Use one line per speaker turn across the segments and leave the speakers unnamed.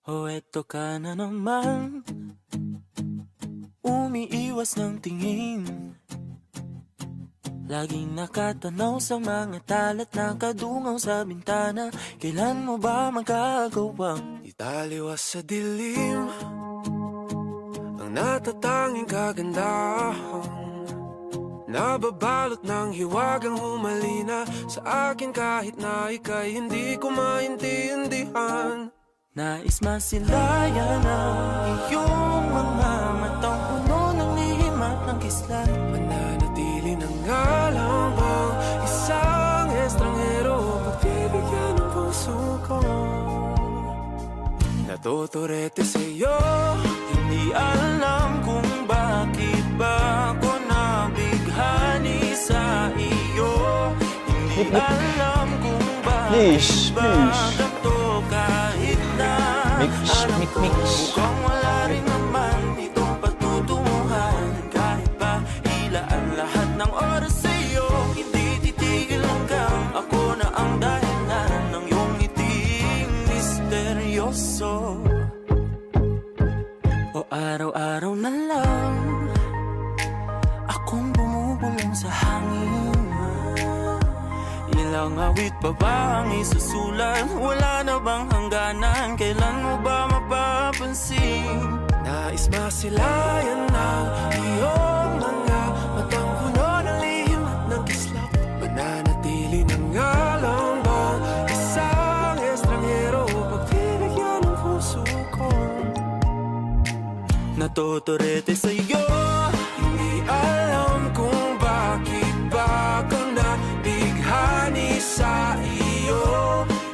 O eto ka na naman, umiiwas ng tingin. Laging nakatanaw sa mga talat na kadungaw sa bintana. Kailan mo ba magagawang italiwas sa dilim ang natatanging kagandahan, nababalot ng hiwagang humalina sa akin kahit na ika'y hindi ko maintindihan. Nais masilayan ang iyong mga matang puno ng lihim at ng kislat. Mananatili ng ngalang bang isang estranghero, pagbibigyan ng puso ko. Natuturete sa'yo, hindi alam kung bakit ba ako nabighani sa iyo. Hindi alam kung bakit ba ganito kahit na alam ko mukhang wala rin naman itong patutunguhan. Kahit pa ilaan lahat ng oras sa'yo, hindi titigil hanggang ako na ang dahilan ng iyong ngiting misteryoso. O araw-araw na lang akong bumubulong sa hangin. Ilang awit pa ba ang isusulat? Wala na bang hangganan? Kailan mo ba mapapansin? Nais masilayan ng iyong mga matang puno ng lihim at ng kislap. Mananatili ng ngalang bang isang estranghero, pagbibigyan ng puso ko. Natuturete sa'yo, hindi alam kung bakit ba ka nabighani sa iyo.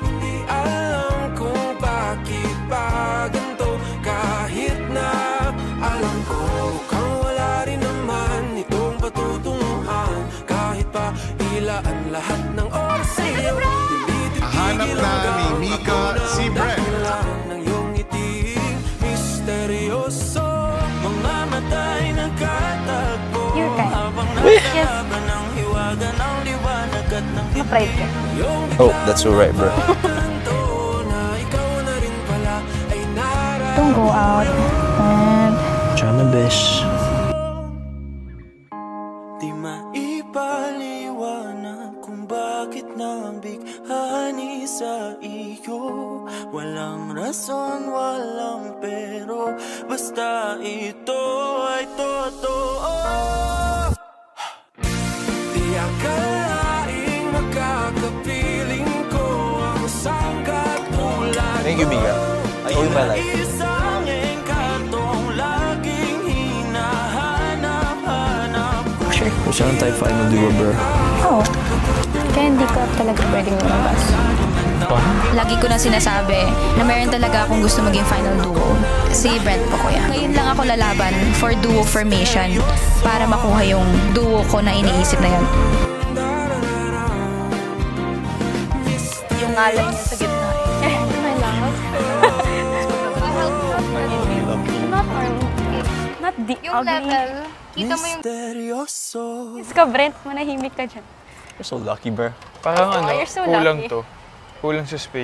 Hindi alam kung bakit ba ganito kahit na alam ko mukhang wala rin naman itong patutunguhan. Kahit pa ilaan lahat ng oras sa'yo, hindi titigil hanggang
Mika si Brent
ng iyong ngiting misteryoso. Mga mata'y nagkatagpo habang nagkalaban ng hiwaga ng liwanag at ng dilim.
Oh, that's alright, bro.
Don't go out and
Try my best.
Di maipaliwanag kung bakit nabighani sa iyo. Walang rason, walang pero, basta ito ay totoo. Di akalaing makakapiling ko ang isang katulad.
Thank you, Mika. I owe you my life.
Isang engkantong laging hinahanap-hanap.
Sure. Gusto lang tayo final duo, bro.
oh, kaya hindi ka talaga pwedeng lumabas.
Lagi ko na sinasabi na meron talaga akong gusto maging final duo. Si Brent po, kuya. Ngayon lang ako lalaban for duo formation para makuha yung duo ko na iniisip na yun.
Yung ngalan niya sa gitna eh. My love. Not army. Not the
Yung
ugly.
level, kita mo yung
Misteryoso.
Yes ka, Brent. Manahimik ka dyan.
You're so lucky, bro.
Parang
Oh, you're so
kulang
lucky.
to. Kulang sa space.